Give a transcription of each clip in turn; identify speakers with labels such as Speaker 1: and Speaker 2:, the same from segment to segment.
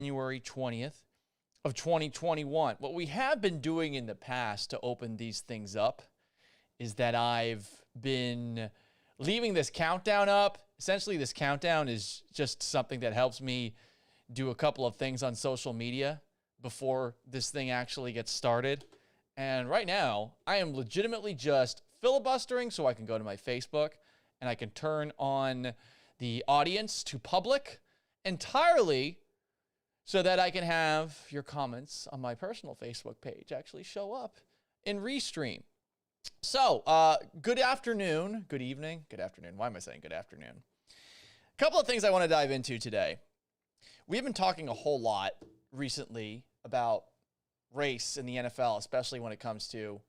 Speaker 1: January 20th of 2021. What we have been doing in the past to open these things up is that I've been leaving this countdown up. Essentially, this countdown is just something that helps me do a couple of things on social media before this thing actually gets started. And right now, I am legitimately just filibustering so I can go to my Facebook and I can turn on the audience to public entirely so that I can have your comments on my personal Facebook page actually show up in Restream. So, good afternoon, good evening, good afternoon. Why am I saying good afternoon? A couple of things I want to dive into today. We've been talking a whole lot recently about race in the NFL, especially when it comes to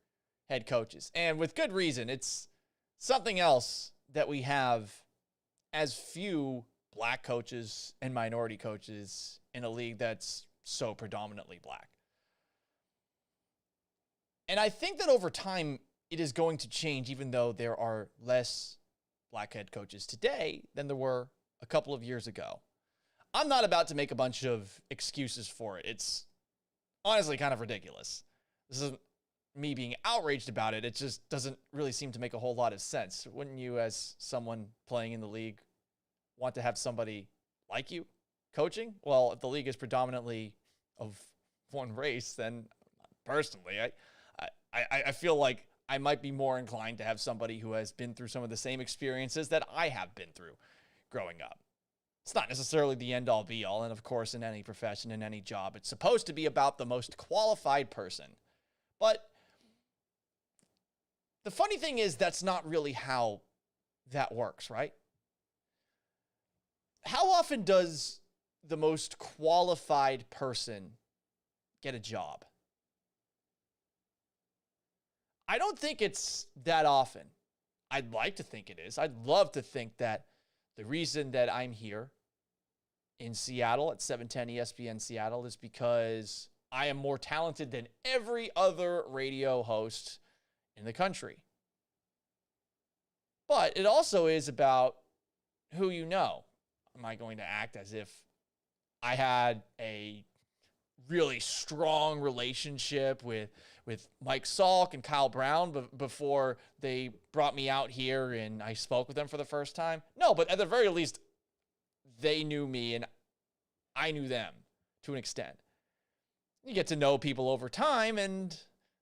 Speaker 1: head coaches. And with good reason. It's something else that we have as few black coaches and minority coaches in a league that's so predominantly black. And I think that over time, it is going to change, even though there are less black head coaches today than there were a couple of years ago. I'm not about to make a bunch of excuses for it. It's honestly kind of ridiculous. This isn't me being outraged about it. It just doesn't really seem to make a whole lot of sense. Wouldn't you, as someone playing in the league, want to have somebody like you coaching? Well, if the league is predominantly of one race, then personally, I feel like I might be more inclined to have somebody who has been through some of the same experiences that I have been through growing up. It's not necessarily the end-all be-all, and of course, in any profession, in any job, it's supposed to be about the most qualified person. But the funny thing is, that's not really how that works, right? How often does the most qualified person get a job? I don't think it's that often. I'd like to think it is. I'd love to think that the reason that I'm here in Seattle at 710 ESPN Seattle is because I am more talented than every other radio host in the country. But it also is about who you know. Am I going to act as if I had a really strong relationship with Mike Salk and Kyle Brown before they brought me out here and I spoke with them for the first time? No, but at the very least, they knew me and I knew them to an extent. You get to know people over time, and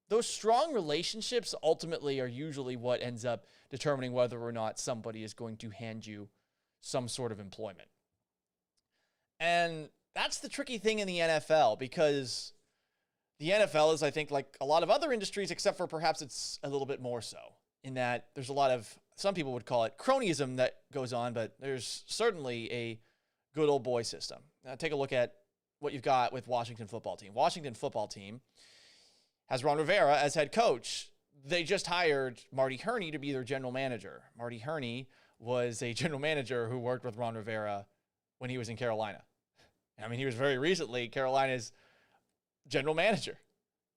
Speaker 1: those strong relationships ultimately are usually what ends up determining whether or not somebody is going to hand you some sort of employment. And that's the tricky thing in the NFL, because the NFL is, I think, like a lot of other industries, except for perhaps it's a little bit more so, in that there's a lot of, some people would call it cronyism that goes on, but there's certainly a good old boy system. Now, take a look at what you've got with Washington football team. Washington football team has Ron Rivera as head coach. They just hired Marty Herney to be their general manager. Marty Herney was a general manager who worked with Ron Rivera when he was in Carolina. I mean, he was very recently Carolina's general manager.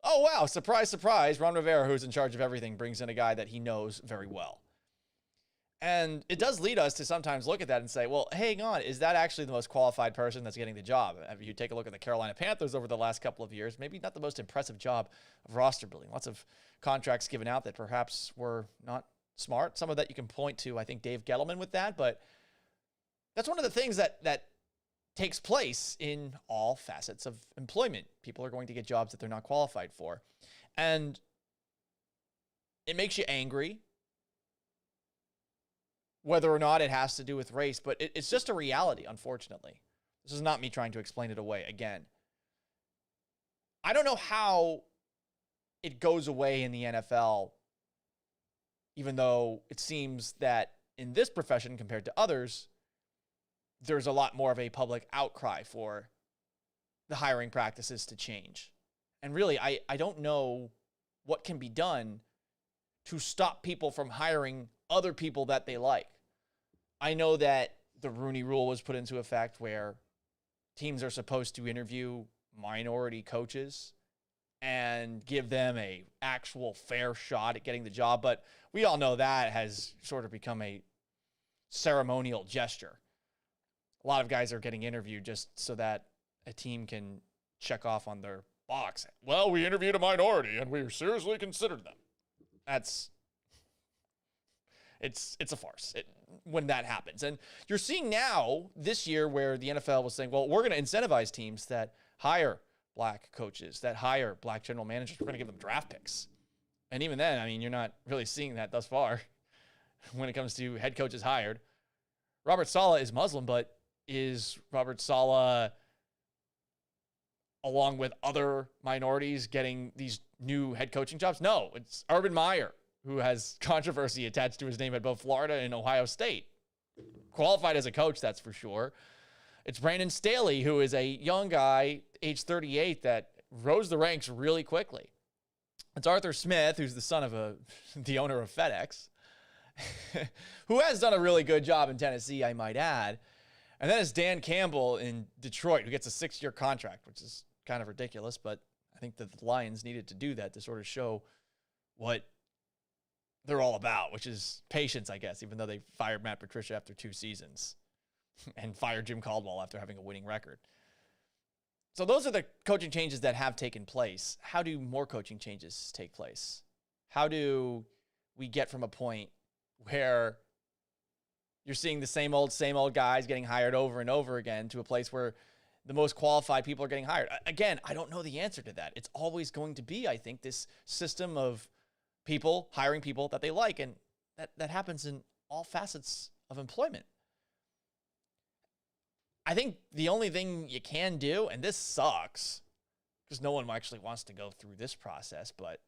Speaker 1: Oh, wow. Surprise, surprise. Ron Rivera, who's in charge of everything, brings in a guy that he knows very well. And it does lead us to sometimes look at that and say, well, hang on, is that actually the most qualified person that's getting the job? If you take a look at the Carolina Panthers over the last couple of years, maybe not the most impressive job of roster building. Lots of contracts given out that perhaps were not smart. Some of that you can point to, I think, Dave Gettleman with that. But that's one of the things that takes place in all facets of employment. People are going to get jobs that they're not qualified for. And it makes you angry, whether or not it has to do with race, but it's just a reality, unfortunately. This is not me trying to explain it away. Again, I don't know how it goes away in the NFL, even though it seems that in this profession compared to others, there's a lot more of a public outcry for the hiring practices to change. And really, I don't know what can be done to stop people from hiring other people that they like. I know that the Rooney Rule was put into effect where teams are supposed to interview minority coaches and give them a actual fair shot at getting the job. But we all know that has sort of become a ceremonial gesture. A lot of guys are getting interviewed just so that a team can check off on their box. Well, we interviewed a minority and we seriously considered them. It's a farce when that happens. And you're seeing now this year where the NFL was saying, well, we're going to incentivize teams that hire black coaches, that hire black general managers. We're going to give them draft picks. And even then, I mean, you're not really seeing that thus far when it comes to head coaches hired. Robert Saleh is Muslim, but is Robert Saleh, along with other minorities, getting these new head coaching jobs? No, it's Urban Meyer, who has controversy attached to his name at both Florida and Ohio State. Qualified as a coach, that's for sure. It's Brandon Staley, who is a young guy, age 38, that rose the ranks really quickly. It's Arthur Smith, who's the son of the owner of FedEx, who has done a really good job in Tennessee, I might add. And then it's Dan Campbell in Detroit, who gets a 6-year contract, which is kind of ridiculous, but I think that the Lions needed to do that to sort of show what they're all about, which is patience, I guess, even though they fired Matt Patricia after 2 seasons and fired Jim Caldwell after having a winning record. So those are the coaching changes that have taken place. How do more coaching changes take place? How do we get from a point where you're seeing the same old guys getting hired over and over again to a place where the most qualified people are getting hired? Again, I don't know the answer to that. It's always going to be, I think, this system of people hiring people that they like, and that happens in all facets of employment. I think the only thing you can do, and this sucks because no one actually wants to go through this process, but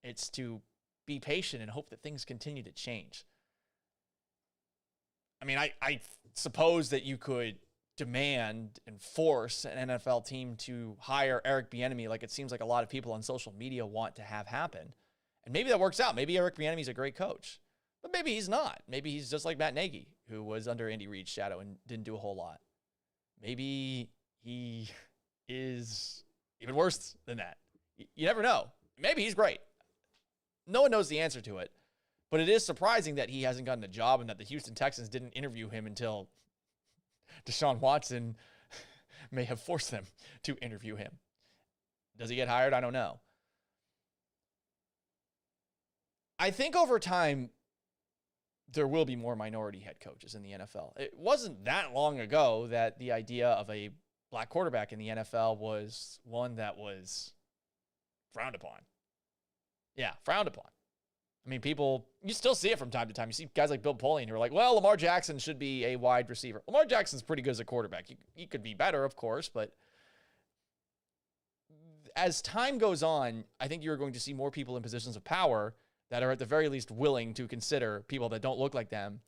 Speaker 1: it's to be patient and hope that things continue to change. I mean, I suppose that you could demand and force an NFL team to hire Eric Bieniemy, like it seems like a lot of people on social media want to have happen. And maybe that works out. Maybe Eric Bieniemy's a great coach, but maybe he's not. Maybe he's just like Matt Nagy, who was under Andy Reid's shadow and didn't do a whole lot. Maybe he is even worse than that. You never know. Maybe he's great. No one knows the answer to it, but it is surprising that he hasn't gotten a job and that the Houston Texans didn't interview him until Deshaun Watson may have forced them to interview him. Does he get hired? I don't know. I think over time, there will be more minority head coaches in the NFL. It wasn't that long ago that the idea of a black quarterback in the NFL was one that was frowned upon. Yeah, frowned upon. I mean, you still see it from time to time. You see guys like Bill Polian who are like, well, Lamar Jackson should be a wide receiver. Lamar Jackson's pretty good as a quarterback. He could be better, of course, but as time goes on, I think you're going to see more people in positions of power that are at the very least willing to consider people that don't look like them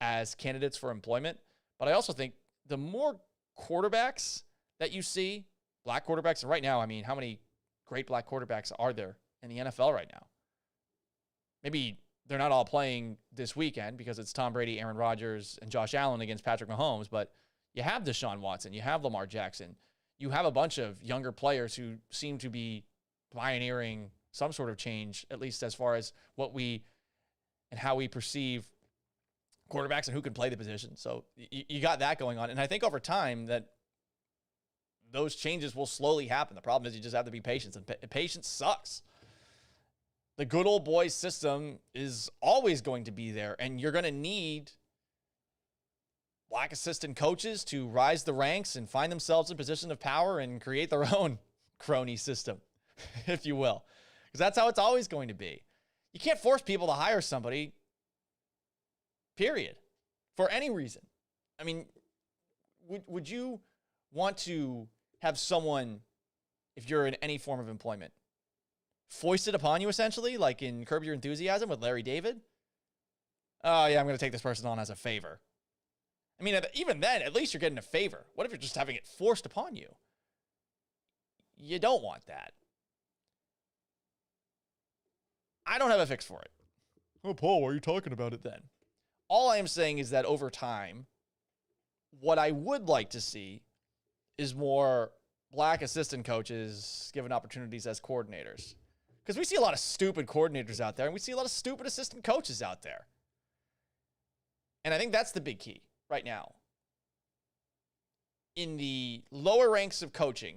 Speaker 1: as candidates for employment. But I also think the more quarterbacks that you see, black quarterbacks, and right now, I mean, how many great black quarterbacks are there in the NFL right now? Maybe they're not all playing this weekend because it's Tom Brady, Aaron Rodgers, and Josh Allen against Patrick Mahomes, but you have Deshaun Watson, you have Lamar Jackson, you have a bunch of younger players who seem to be pioneering some sort of change, at least as far as what we and how we perceive quarterbacks and who can play the position. So you got that going on. And I think over time that those changes will slowly happen. The problem is you just have to be patient, and patience sucks. The good old boys system is always going to be there, and you're going to need black assistant coaches to rise the ranks and find themselves in position of power and create their own crony system, if you will. Because that's how it's always going to be. You can't force people to hire somebody, period, for any reason. I mean, would you want to have someone, if you're in any form of employment, foisted upon you essentially, like in Curb Your Enthusiasm with Larry David? Oh, yeah, I'm going to take this person on as a favor. I mean, even then, at least you're getting a favor. What if you're just having it forced upon you? You don't want that. I don't have a fix for it. Oh, Paul, why are you talking about it then? All I am saying is that over time, what I would like to see is more black assistant coaches given opportunities as coordinators. Because we see a lot of stupid coordinators out there, and we see a lot of stupid assistant coaches out there. And I think that's the big key right now. in the lower ranks of coaching,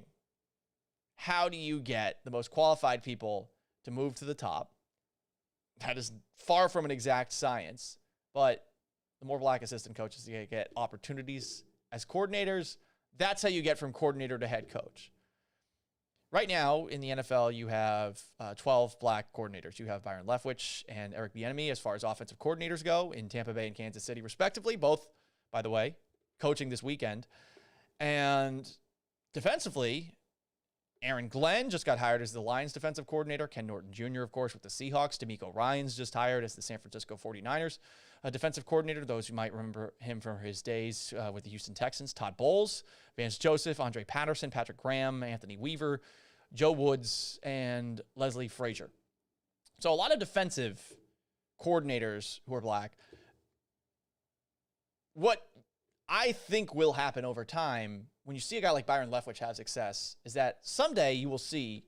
Speaker 1: how do you get the most qualified people to move to the top? That is far from an exact science, but the more black assistant coaches you get opportunities as coordinators, that's how you get from coordinator to head coach. Right now in the NFL, you have 12 black coordinators. You have Byron Leftwich and Eric Bieniemy as far as offensive coordinators go in Tampa Bay and Kansas City, respectively. Both, by the way, coaching this weekend. And defensively, Aaron Glenn just got hired as the Lions defensive coordinator. Ken Norton Jr., of course, with the Seahawks. DeMeco Ryans just hired as the San Francisco 49ers defensive coordinator. Those who might remember him from his days with the Houston Texans. Todd Bowles, Vance Joseph, Andre Patterson, Patrick Graham, Anthony Weaver, Joe Woods, and Leslie Frazier. So a lot of defensive coordinators who are black. What I think will happen over time when you see a guy like Byron Leftwich have success is that someday you will see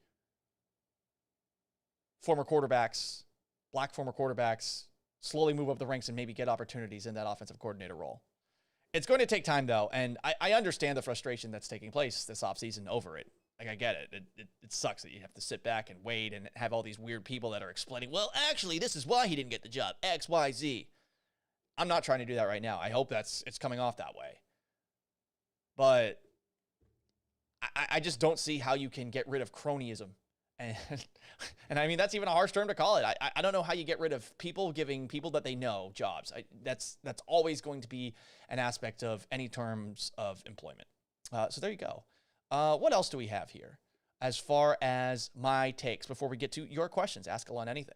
Speaker 1: former quarterbacks, black former quarterbacks, slowly move up the ranks and maybe get opportunities in that offensive coordinator role. It's going to take time, though, and I understand the frustration that's taking place this offseason over it. Like, I get it. It sucks that you have to sit back and wait and have all these weird people that are explaining, well, actually, this is why he didn't get the job, X, Y, Z. I'm not trying to do that right now. I hope it's coming off that way. But I just don't see how you can get rid of cronyism. And I mean, that's even a harsh term to call it. I don't know how you get rid of people giving people that they know jobs. That's always going to be an aspect of any terms of employment. So there you go. What else do we have here as far as my takes before we get to your questions? Ask Gallant anything.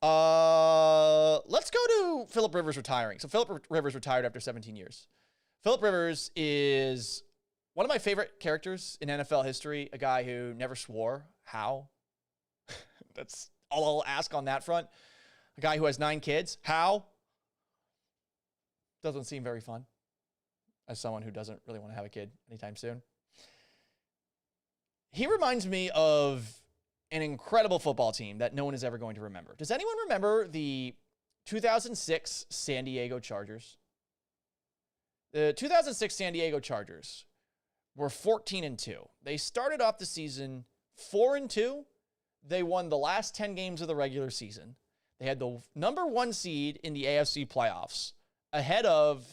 Speaker 1: Let's go to Phillip Rivers retiring. So Phillip Rivers retired after 17 years. Phillip Rivers is one of my favorite characters in NFL history, a guy who never swore. How? That's all I'll ask on that front. A guy who has 9 kids. How? Doesn't seem very fun as someone who doesn't really want to have a kid anytime soon. He reminds me of an incredible football team that no one is ever going to remember. Does anyone remember the 2006 San Diego Chargers? The 2006 San Diego Chargers were 14-2. They started off the season 4-2. They won the last 10 games of the regular season. They had the number 1 seed in the AFC playoffs, ahead of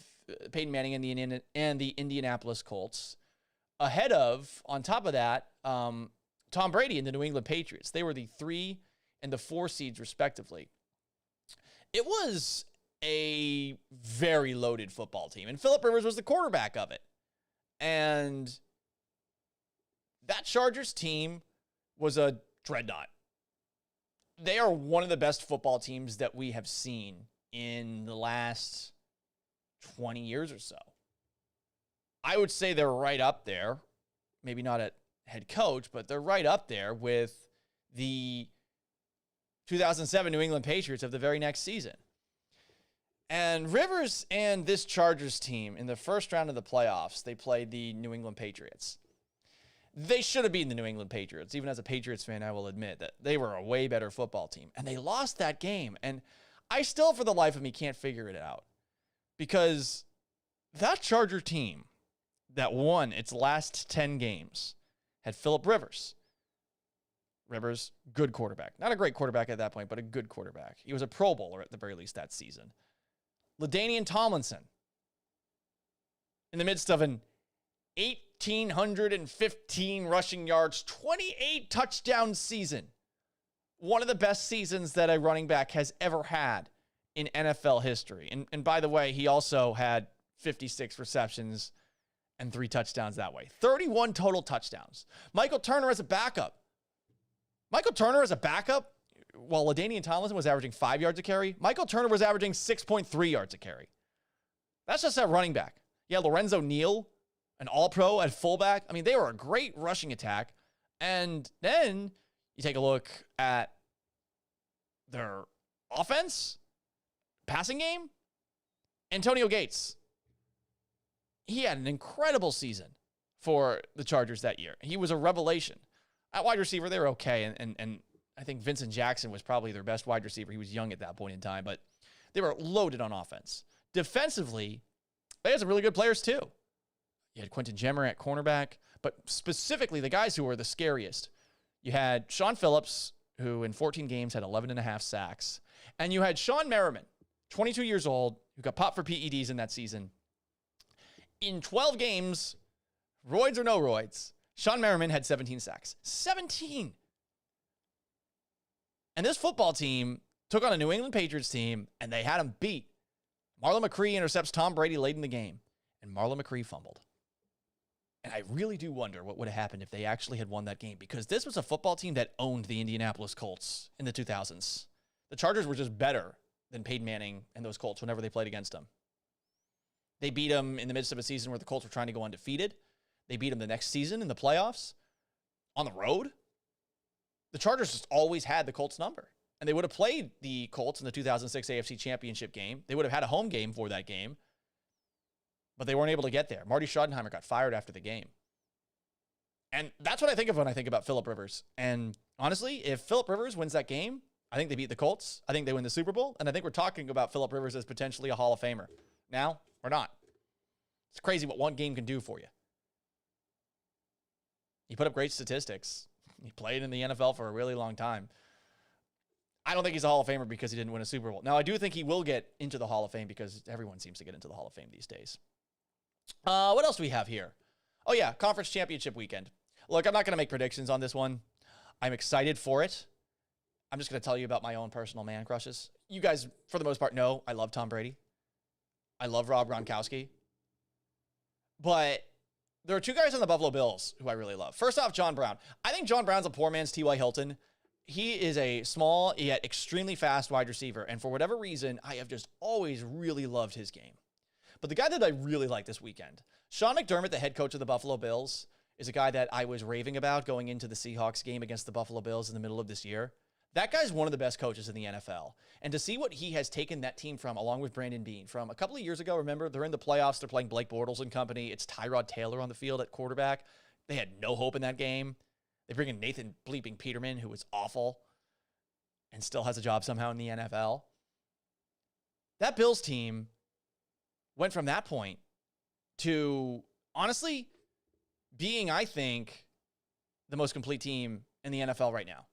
Speaker 1: Peyton Manning and the Indianapolis Colts, ahead of, on top of that, Tom Brady and the New England Patriots. They were the 3 and the 4 seeds, respectively. It was a very loaded football team, and Phillip Rivers was the quarterback of it. And that Chargers team was a dreadnought. They are one of the best football teams that we have seen in the last 20 years or so. I would say they're right up there, maybe not at head coach, but they're right up there with the 2007 New England Patriots of the very next season. And Rivers and this Chargers team, in the first round of the playoffs, they played the New England Patriots. They should have beaten the New England Patriots. Even as a Patriots fan, I will admit that they were a way better football team. And they lost that game. And I still, for the life of me, can't figure it out. Because that Charger team that won its last 10 games had Phillip Rivers. Rivers, good quarterback. Not a great quarterback at that point, but a good quarterback. He was a Pro Bowler at the very least that season. LaDainian Tomlinson, in the midst of an 1,815 rushing yards, 28 touchdown season. One of the best seasons that a running back has ever had in NFL history. And by the way, he also had 56 receptions and 3 touchdowns that way. 31 total touchdowns. Michael Turner as a backup. While LaDainian Tomlinson was averaging 5 yards a carry, Michael Turner was averaging 6.3 yards a carry. That's just that running back. Yeah, Lorenzo Neal, an all-pro at fullback. I mean, they were a great rushing attack. And then you take a look at their offense, passing game. Antonio Gates. He had an incredible season for the Chargers that year. He was a revelation. At wide receiver, they were okay. And I think Vincent Jackson was probably their best wide receiver. He was young at that point in time, but they were loaded on offense. Defensively, they had some really good players too. You had Quentin Jemmer at cornerback, but specifically the guys who were the scariest. You had Sean Phillips, who in 14 games had 11 and a half sacks. And you had Sean Merriman, 22 years old, who got popped for PEDs in that season. In 12 games, roids or no roids, Sean Merriman had 17 sacks. 17! And this football team took on a New England Patriots team, and they had him beat. Marlon McCree intercepts Tom Brady late in the game, and Marlon McCree fumbled. And I really do wonder what would have happened if they actually had won that game, because this was a football team that owned the Indianapolis Colts in the 2000s. The Chargers were just better than Peyton Manning and those Colts whenever they played against them. They beat them in the midst of a season where the Colts were trying to go undefeated. They beat them the next season in the playoffs on the road. The Chargers just always had the Colts number. And they would have played the Colts in the 2006 AFC Championship game. They would have had a home game for that game. But they weren't able to get there. Marty Schottenheimer got fired after the game. And that's what I think of when I think about Phillip Rivers. And honestly, if Phillip Rivers wins that game, I think they beat the Colts. I think they win the Super Bowl. And I think we're talking about Phillip Rivers as potentially a Hall of Famer. Now, or not. It's crazy what one game can do for you. He put up great statistics. He played in the NFL for a really long time. I don't think he's a Hall of Famer because he didn't win a Super Bowl. Now, I do think he will get into the Hall of Fame because everyone seems to get into the Hall of Fame these days. What else do we have here? Oh, yeah, Conference Championship weekend. Look, I'm not going to make predictions on this one. I'm excited for it. I'm just going to tell you about my own personal man crushes. You guys, for the most part, know I love Tom Brady. I love Rob Gronkowski. But there are two guys on the Buffalo Bills who I really love. First off, John Brown. I think John Brown's a poor man's T.Y. Hilton. He is a small yet extremely fast wide receiver. And for whatever reason, I have just always really loved his game. But the guy that I really like this weekend, Sean McDermott, the head coach of the Buffalo Bills, is a guy that I was raving about going into the Seahawks game against the Buffalo Bills in the middle of this year. That guy's one of the best coaches in the NFL. And to see what he has taken that team from, along with Brandon Beane, from a couple of years ago, remember, they're in the playoffs, they're playing Blake Bortles and company. It's Tyrod Taylor on the field at quarterback. They had no hope in that game. They bring in Nathan bleeping Peterman, who was awful and still has a job somehow in the NFL. That Bills team went from that point to, honestly, being, I think, the most complete team in the NFL right now.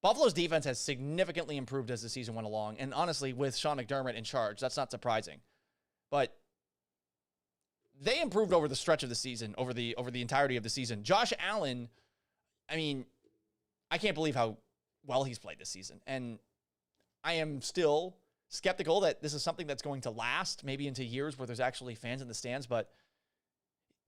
Speaker 1: Buffalo's defense has significantly improved as the season went along. And honestly, with Sean McDermott in charge, that's not surprising. But they improved over the stretch of the season, over the entirety of the season. Josh Allen, I mean, I can't believe how well he's played this season. And I am still skeptical that this is something that's going to last maybe into years where there's actually fans in the stands. But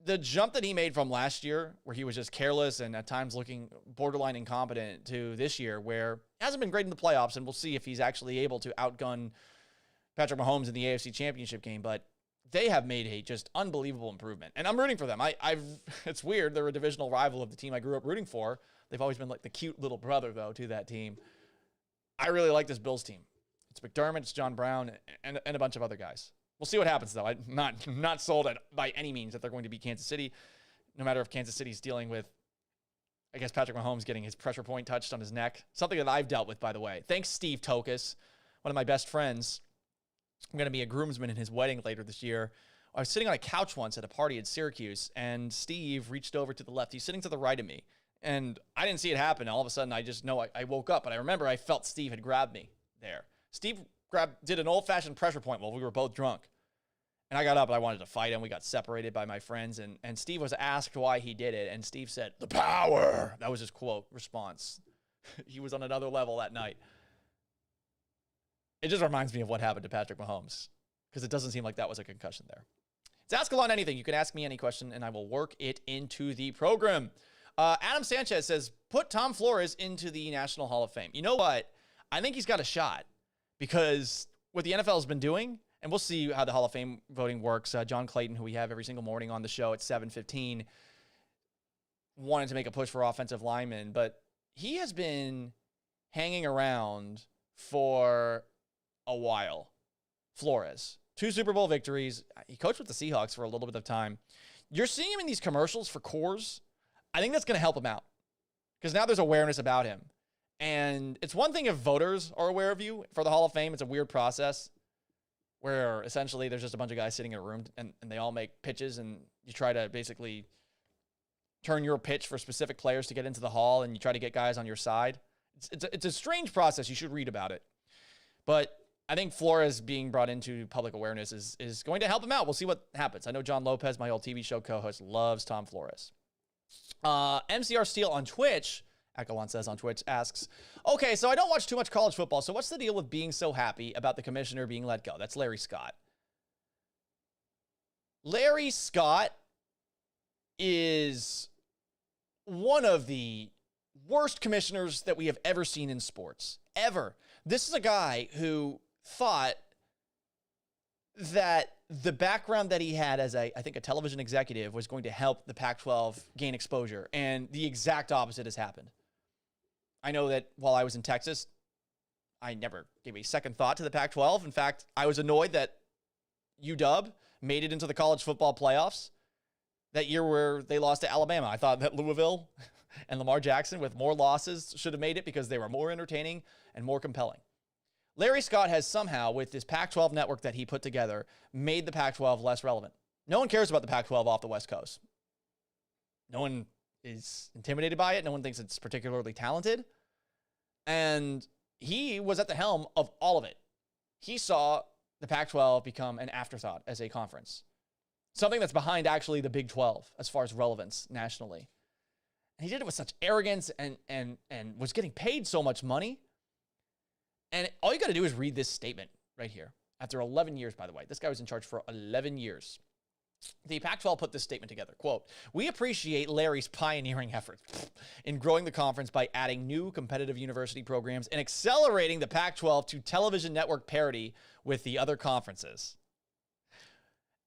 Speaker 1: the jump that he made from last year, where he was just careless and at times looking borderline incompetent, to this year, where he hasn't been great in the playoffs, and we'll see if he's actually able to outgun Patrick Mahomes in the AFC Championship game. But they have made a just unbelievable improvement, and I'm rooting for them. It's weird. They're a divisional rival of the team I grew up rooting for. They've always been like the cute little brother, though, to that team. I really like this Bills team. It's McDermott, it's John Brown, and a bunch of other guys. We'll see what happens, though. I'm not sold by any means that they're going to beat Kansas City, no matter if Kansas City's dealing with, I guess, Patrick Mahomes getting his pressure point touched on his neck. Something that I've dealt with, by the way. Thanks, Steve Tokus, one of my best friends. I'm going to be a groomsman in his wedding later this year. I was sitting on a couch once at a party in Syracuse, and Steve reached over to the left. He's sitting to the right of me, and I didn't see it happen. All of a sudden, I just know I woke up, and I remember I felt Steve had grabbed me there. Steve did an old-fashioned pressure point while we were both drunk. And I got up and I wanted to fight him. We got separated by my friends. And Steve was asked why he did it. And Steve said, "The power." That was his quote response. He was on another level that night. It just reminds me of what happened to Patrick Mahomes, because it doesn't seem like that was a concussion there. It's Ask Gallant Anything. You can ask me any question, and I will work it into the program. Adam Sanchez says, put Tom Flores into the National Hall of Fame. You know what? I think he's got a shot, because what the NFL has been doing, and we'll see how the Hall of Fame voting works. John Clayton, who we have every single morning on the show at 7:15, wanted to make a push for offensive linemen, but he has been hanging around for a while. Flores, 2 Super Bowl victories. He coached with the Seahawks for a little bit of time. You're seeing him in these commercials for Coors. I think that's going to help him out, because now there's awareness about him. And it's one thing if voters are aware of you for the Hall of Fame. It's a weird process. where essentially there's just a bunch of guys sitting in a room and they all make pitches, and you try to basically turn your pitch for specific players to get into the hall, and you try to get guys on your side. It's a strange process. You should read about it. But I think Flores being brought into public awareness is going to help him out. We'll see what happens. I know John Lopez, my old TV show co-host, loves Tom Flores. MCR Steele on Twitch, Gallant says on Twitch, asks, okay, so I don't watch too much college football, so what's the deal with being so happy about the commissioner being let go? That's Larry Scott. Larry Scott is one of the worst commissioners that we have ever seen in sports. Ever. This is a guy who thought that the background that he had as I think a television executive was going to help the Pac-12 gain exposure, and the exact opposite has happened. I know that while I was in Texas, I never gave a second thought to the Pac-12. In fact, I was annoyed that UW made it into the college football playoffs that year where they lost to Alabama. I thought that Louisville and Lamar Jackson with more losses should have made it because they were more entertaining and more compelling. Larry Scott has somehow, with this Pac-12 network that he put together, made the Pac-12 less relevant. No one cares about the Pac-12 off the West Coast. No one is intimidated by it. No one thinks it's particularly talented. And he was at the helm of all of it. He saw the Pac-12 become an afterthought as a conference. Something that's behind actually the Big 12 as far as relevance nationally. And he did it with such arrogance and was getting paid so much money. And all you got to do is read this statement right here. After 11 years, by the way. This guy was in charge for 11 years. The Pac-12 put this statement together. Quote, we appreciate Larry's pioneering efforts in growing the conference by adding new competitive university programs and accelerating the Pac-12 to television network parity with the other conferences.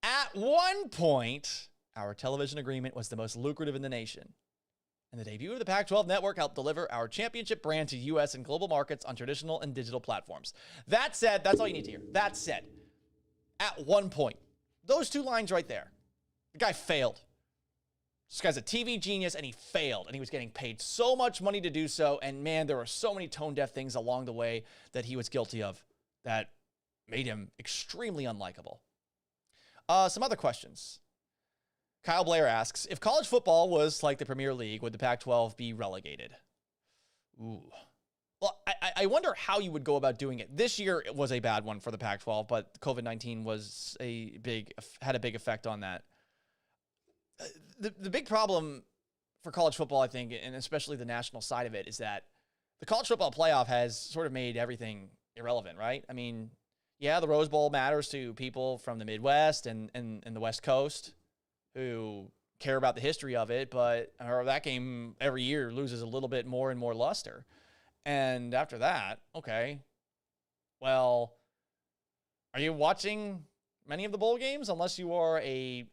Speaker 1: At one point, our television agreement was the most lucrative in the nation. And the debut of the Pac-12 network helped deliver our championship brand to U.S. and global markets on traditional and digital platforms. That said, that's all you need to hear. That said, at one point, those two lines right there, the guy failed. This guy's a TV genius, and he failed, and he was getting paid so much money to do so, and man, there were so many tone-deaf things along the way that he was guilty of that made him extremely unlikable. Some other questions. Kyle Blair asks, if college football was like the Premier League, would the Pac-12 be relegated? Ooh. Well, I wonder how you would go about doing it. This year it was a bad one for the Pac-12, but COVID-19 had a big effect on that. The big problem for college football, I think, and especially the national side of it, is that the college football playoff has sort of made everything irrelevant, right? I mean, yeah, the Rose Bowl matters to people from the Midwest and the West Coast who care about the history of it, but that game every year loses a little bit more and more luster. And after that, okay, well, are you watching many of the bowl games unless you are a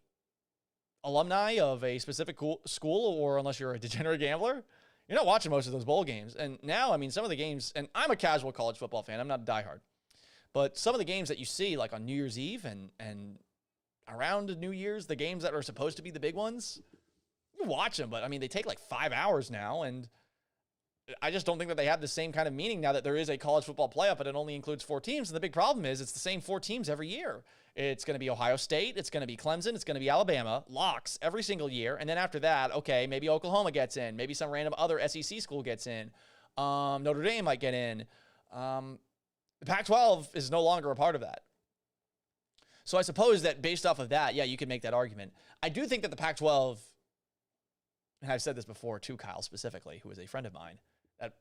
Speaker 1: alumni of a specific school or unless you're a degenerate gambler? You're not watching most of those bowl games. And now, I mean, some of the games, and I'm a casual college football fan, I'm not a diehard, but some of the games that you see like on New Year's Eve and around New Year's, the games that are supposed to be the big ones, you watch them, but I mean, they take like 5 hours now, and I just don't think that they have the same kind of meaning now that there is a college football playoff, but it only includes 4 teams. And the big problem is it's the same 4 teams every year. It's going to be Ohio State. It's going to be Clemson. It's going to be Alabama. Locks every single year. And then after that, okay, maybe Oklahoma gets in. Maybe some random other SEC school gets in. Notre Dame might get in. The Pac-12 is no longer a part of that. So I suppose that based off of that, yeah, you could make that argument. I do think that the Pac-12, and I've said this before to Kyle specifically, who is a friend of mine, that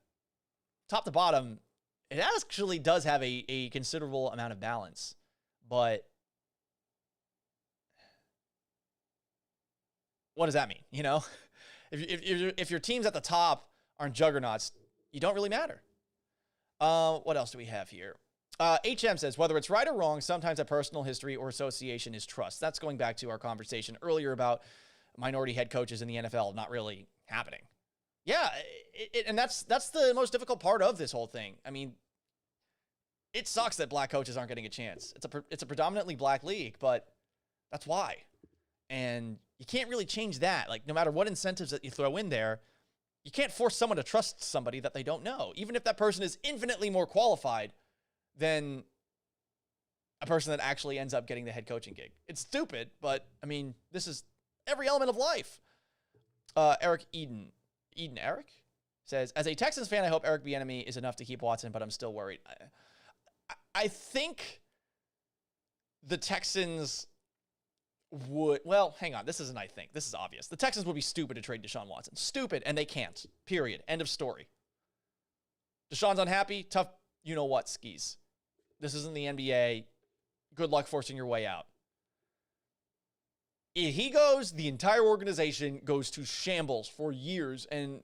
Speaker 1: top to bottom, it actually does have a considerable amount of balance. But what does that mean? You know, if your teams at the top aren't juggernauts, you don't really matter. What else do we have here? HM says, whether it's right or wrong, sometimes a personal history or association is trust. That's going back to our conversation earlier about minority head coaches in the NFL not really happening. Yeah, and that's the most difficult part of this whole thing. I mean, it sucks that black coaches aren't getting a chance. It's a predominantly black league, but that's why. And you can't really change that. Like, no matter what incentives that you throw in there, you can't force someone to trust somebody that they don't know, even if that person is infinitely more qualified than a person that actually ends up getting the head coaching gig. It's stupid, but I mean, this is every element of life. Eric Eric says, as a Texans fan, I hope Eric Bieniemy is enough to keep Watson, but I'm still worried. I think the Texans would, well, hang on. This isn't, I think. This is obvious. The Texans would be stupid to trade Deshaun Watson. Stupid, and they can't. Period. End of story. Deshaun's unhappy. Tough, you-know-what skis. This isn't the NBA. Good luck forcing your way out. If he goes, the entire organization goes to shambles for years, and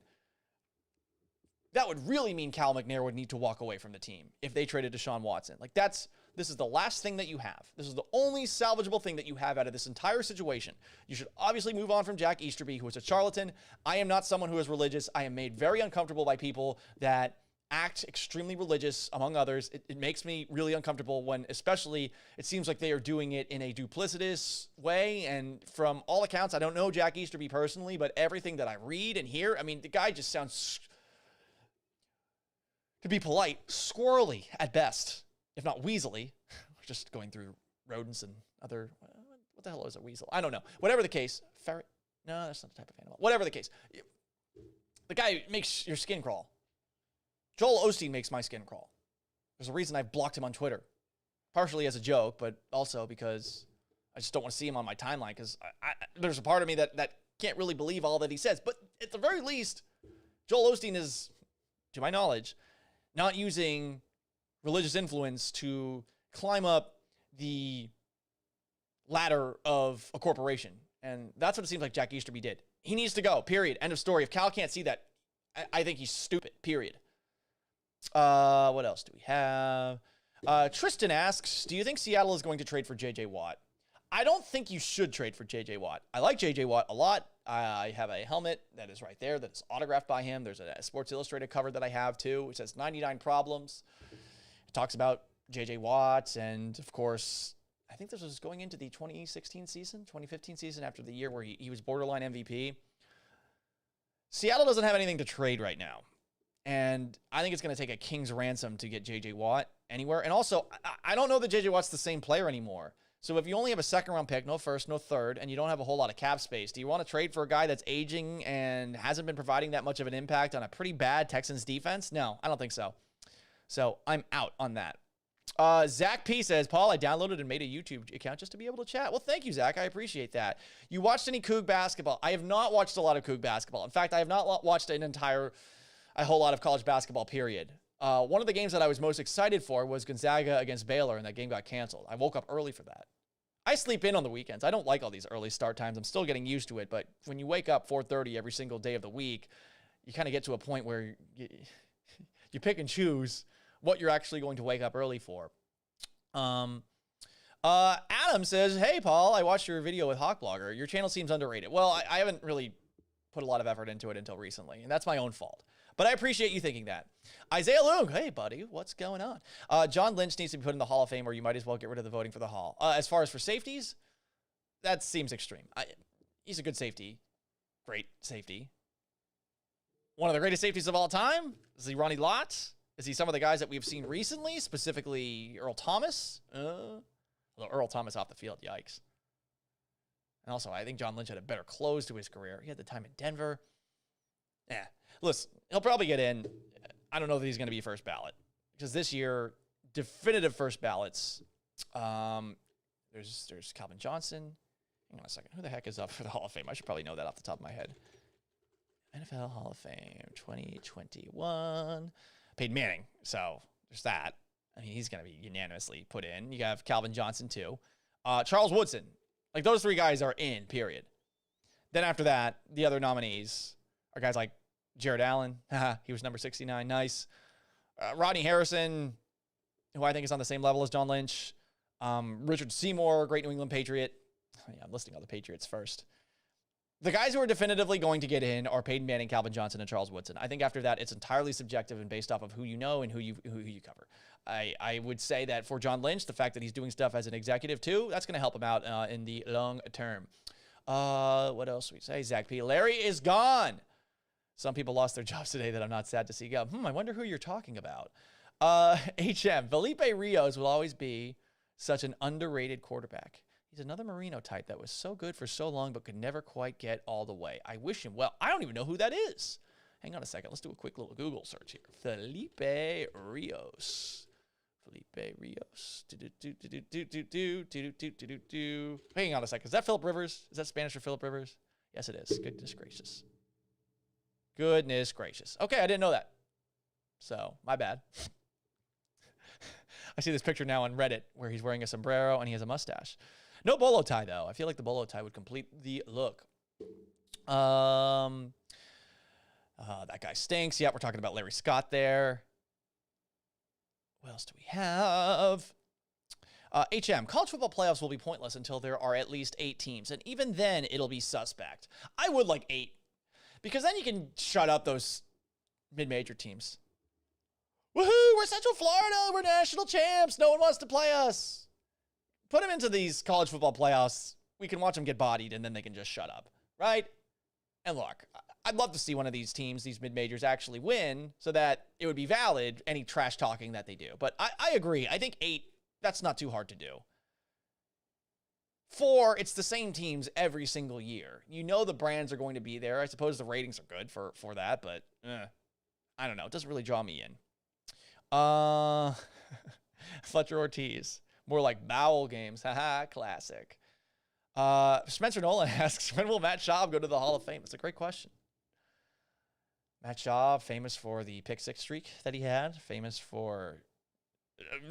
Speaker 1: that would really mean Cal McNair would need to walk away from the team if they traded Deshaun Watson. Like, this is the last thing that you have. This is the only salvageable thing that you have out of this entire situation. You should obviously move on from Jack Easterby, who is a charlatan. I am not someone who is religious. I am made very uncomfortable by people that act extremely religious, among others. It makes me really uncomfortable when, especially, it seems like they are doing it in a duplicitous way. And from all accounts, I don't know Jack Easterby personally, but everything that I read and hear, I mean, the guy just sounds, to be polite, squirrely at best, if not weaselly. We're just going through rodents and other, what the hell is a weasel? I don't know. Whatever the case, ferret? No, that's not the type of animal. Whatever the case, the guy makes your skin crawl. Joel Osteen makes my skin crawl. There's a reason I've blocked him on Twitter. Partially as a joke, but also because I just don't want to see him on my timeline, because there's a part of me that can't really believe all that he says. But at the very least, Joel Osteen is, to my knowledge, not using religious influence to climb up the ladder of a corporation. And that's what it seems like Jack Easterby did. He needs to go, period. End of story. If Cal can't see that, I think he's stupid, period. What else do we have? Tristan asks, do you think Seattle is going to trade for J.J. Watt? I don't think you should trade for J.J. Watt. I like J.J. Watt a lot. I have a helmet that is right there that is autographed by him. There's a Sports Illustrated cover that I have too, which says 99 Problems. It talks about J.J. Watt, and of course, I think this was going into the 2016 season, 2015 season, after the year where he was borderline MVP. Seattle doesn't have anything to trade right now. And I think it's going to take a king's ransom to get J.J. Watt anywhere. And also, I don't know that J.J. Watt's the same player anymore. So if you only have a second-round pick, no first, no third, and you don't have a whole lot of cap space, do you want to trade for a guy that's aging and hasn't been providing that much of an impact on a pretty bad Texans defense? No, I don't think so. So I'm out on that. Zach P says, Paul, I downloaded and made a YouTube account just to be able to chat. Well, thank you, Zach. I appreciate that. You watched any Coug basketball? I have not watched a lot of Coug basketball. In fact, I have not watched a whole lot of college basketball, period. One of the games that I was most excited for was Gonzaga against Baylor, and that game got canceled. I woke up early for that. I sleep in on the weekends. I don't like all these early start times. I'm still getting used to it, but when you wake up 4:30 every single day of the week, you kind of get to a point where you pick and choose what you're actually going to wake up early for. Adam says, hey, Paul, I watched your video with Hawkblogger. Your channel seems underrated. Well, I haven't really put a lot of effort into it until recently, and that's my own fault. But I appreciate you thinking that. Isaiah Loong, hey, buddy, what's going on? John Lynch needs to be put in the Hall of Fame, or you might as well get rid of the voting for the Hall. As far as for safeties, that seems extreme. He's a good safety. Great safety. One of the greatest safeties of all time? Is he Ronnie Lott? Is he some of the guys that we've seen recently, specifically Earl Thomas? Earl Thomas off the field, yikes. And also, I think John Lynch had a better close to his career. He had the time in Denver. Yeah. Listen, he'll probably get in. I don't know that he's going to be first ballot, because this year, definitive first ballots, there's Calvin Johnson. Hang on a second. Who the heck is up for the Hall of Fame? I should probably know that off the top of my head. NFL Hall of Fame 2021. Peyton Manning. So there's that. I mean, he's going to be unanimously put in. You have Calvin Johnson, too. Charles Woodson. Like, those three guys are in, period. Then after that, the other nominees are guys like Jared Allen. He was number 69. Nice. Rodney Harrison, who I think is on the same level as John Lynch. Richard Seymour, great New England Patriot. Yeah, I'm listing all the Patriots first. The guys who are definitively going to get in are Peyton Manning, Calvin Johnson, and Charles Woodson. I think after that, it's entirely subjective and based off of who you know and who you cover. I would say that for John Lynch, the fact that he's doing stuff as an executive too, that's going to help him out in the long term. What else we say? Zach P. Larry is gone. Some people lost their jobs today that I'm not sad to see go. I wonder who you're talking about. HM. Felipe Rios will always be Such an underrated quarterback. He's another Marino type that was so good for so long but could never quite get all the way. I wish him well. I don't even know who that is. Hang on a second. Let's do a quick little Google search here. Felipe Rios. Felipe Rios. Hang on a second. Is that Phillip Rivers? Is that Spanish for Phillip Rivers? Yes, it is. Goodness gracious. Goodness gracious. Okay, I didn't know that. So, my bad. I see this picture now on Reddit where he's wearing a sombrero and he has a mustache. No bolo tie, though. I feel like the bolo tie would complete the look. That guy stinks. Yep, we're talking about Larry Scott there. What else do we have? HM, college football playoffs will be pointless until there are at least 8 teams. And even then, it'll be suspect. I would like 8. Because then you can shut up those mid-major teams. Woohoo, we're Central Florida. We're national champs. No one wants to play us. Put them into these college football playoffs. We can watch them get bodied, and then they can just shut up, right? And look, I'd love to see one of these teams, these mid-majors, actually win so that it would be valid, any trash talking that they do. But I agree. I think 8, that's not too hard to do. 4, it's the same teams every single year. You know the brands are going to be there. I suppose the ratings are good for that, but I don't know. It doesn't really draw me in. Fletcher Ortiz. More like bowel games. Haha, classic. Spencer Nolan asks, when will Matt Schaub go to the Hall of Fame? That's a great question. Matt Schaub, famous for the pick 6 streak that he had. Famous for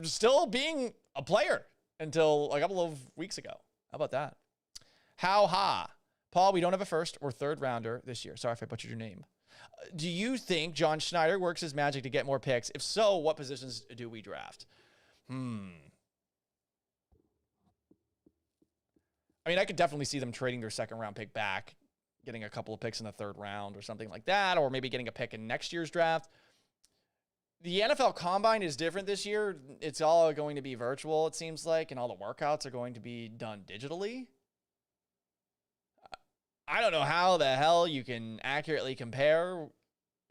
Speaker 1: still being a player until a couple of weeks ago. How about that? Paul, we don't have a first or third rounder this year. Sorry if I butchered your name. Do you think John Schneider works his magic to get more picks? If so, what positions do we draft? I mean, I could definitely see them trading their second round pick back, getting a couple of picks in the third round or something like that, or maybe getting a pick in next year's draft. The NFL Combine is different this year. It's all going to be virtual, it seems like, and all the workouts are going to be done digitally. I don't know how the hell you can accurately compare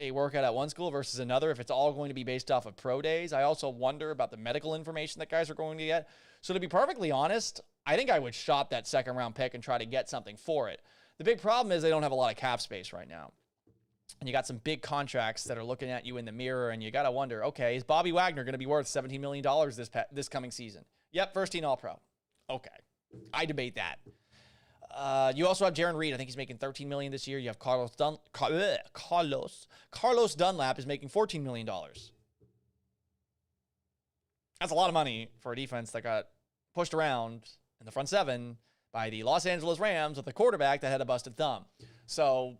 Speaker 1: a workout at one school versus another if it's all going to be based off of pro days. I also wonder about the medical information that guys are going to get. So to be perfectly honest, I think I would shop that second round pick and try to get something for it. The big problem is they don't have a lot of cap space right now. And you got some big contracts that are looking at you in the mirror, and you got to wonder, okay, is Bobby Wagner going to be worth $17 million this coming season? Yep, first team All-Pro. Okay, I debate that. You also have Jaron Reed. I think he's making $13 million this year. You have Carlos Dunlap is making $14 million. That's a lot of money for a defense that got pushed around in the front 7 by the Los Angeles Rams with a quarterback that had a busted thumb. So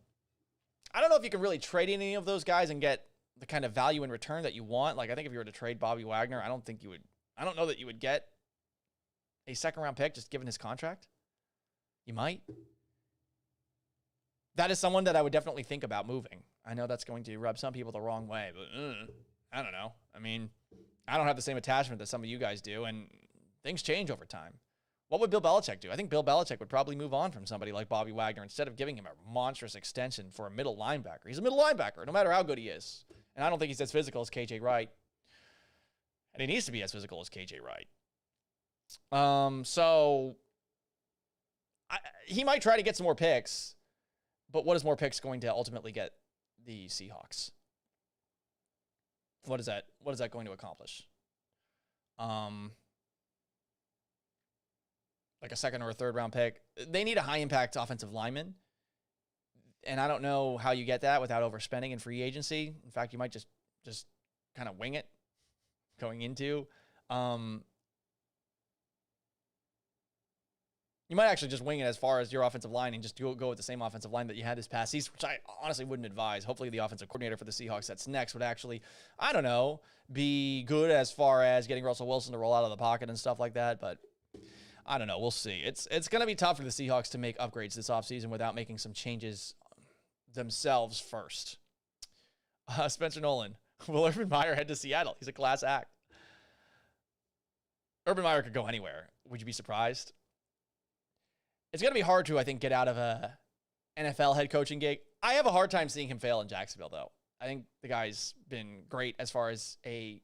Speaker 1: I don't know if you can really trade any of those guys and get the kind of value in return that you want. I think if you were to trade Bobby Wagner, I don't know that you would get a second round pick just given his contract. You might. That is someone that I would definitely think about moving. I know that's going to rub some people the wrong way, but I don't know. I don't have the same attachment that some of you guys do, and things change over time. What would Bill Belichick do? I think Bill Belichick would probably move on from somebody like Bobby Wagner instead of giving him a monstrous extension for a middle linebacker. He's a middle linebacker, no matter how good he is. And I don't think he's as physical as KJ Wright. And he needs to be as physical as KJ Wright. He might try to get some more picks, but what is more picks going to ultimately get the Seahawks? What is that going to accomplish? Like a second or a third round pick. They need a high impact offensive lineman. And I don't know how you get that without overspending in free agency. In fact, you might just kind of wing it going into. You might actually just wing it as far as your offensive line and just go with the same offensive line that you had this past season, which I honestly wouldn't advise. Hopefully the offensive coordinator for the Seahawks that's next would actually, I don't know, be good as far as getting Russell Wilson to roll out of the pocket and stuff like that. But I don't know. We'll see. It's going to be tough for the Seahawks to make upgrades this offseason without making some changes themselves first. Spencer Nolan. Will Urban Meyer head to Seattle? He's a class act. Urban Meyer could go anywhere. Would you be surprised? It's going to be hard to, I think, get out of a NFL head coaching gig. I have a hard time seeing him fail in Jacksonville, though. I think the guy's been great as far as a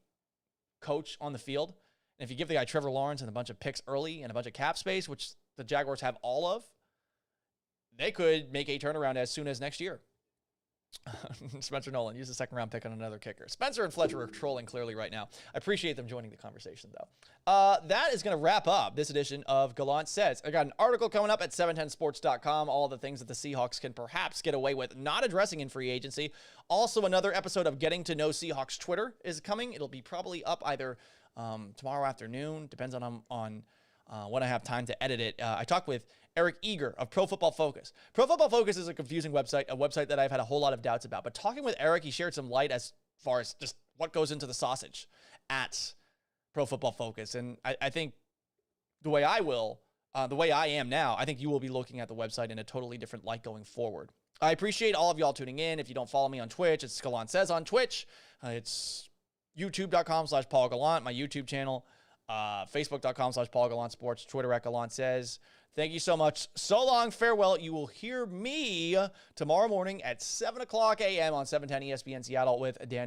Speaker 1: coach on the field. And if you give the guy Trevor Lawrence and a bunch of picks early and a bunch of cap space, which the Jaguars have all of, they could make a turnaround as soon as next year. Spencer Nolan, use a second-round pick on another kicker. Spencer and Fletcher are trolling clearly right now. I appreciate them joining the conversation, though. That is going to wrap up this edition of Gallant Says. I got an article coming up at 710sports.com, all the things that the Seahawks can perhaps get away with not addressing in free agency. Also, another episode of Getting to Know Seahawks Twitter is coming. It'll be probably up either tomorrow afternoon, depends on when I have time to edit it. I talked with Eric Eager of Pro Football Focus. Pro Football Focus is a confusing website, a website that I've had a whole lot of doubts about. But talking with Eric, he shared some light as far as just what goes into the sausage at Pro Football Focus. And I think the way I am now, I think you will be looking at the website in a totally different light going forward. I appreciate all of y'all tuning in. If you don't follow me on Twitch, it's Gallant Says on Twitch. It's youtube.com/Paul Gallant, my YouTube channel. Facebook.com/Paul Gallant Sports, Twitter at Gallant Says. Thank you so much. So long, farewell. You will hear me tomorrow morning at 7 o'clock a.m. on 710 ESPN Seattle with Danny.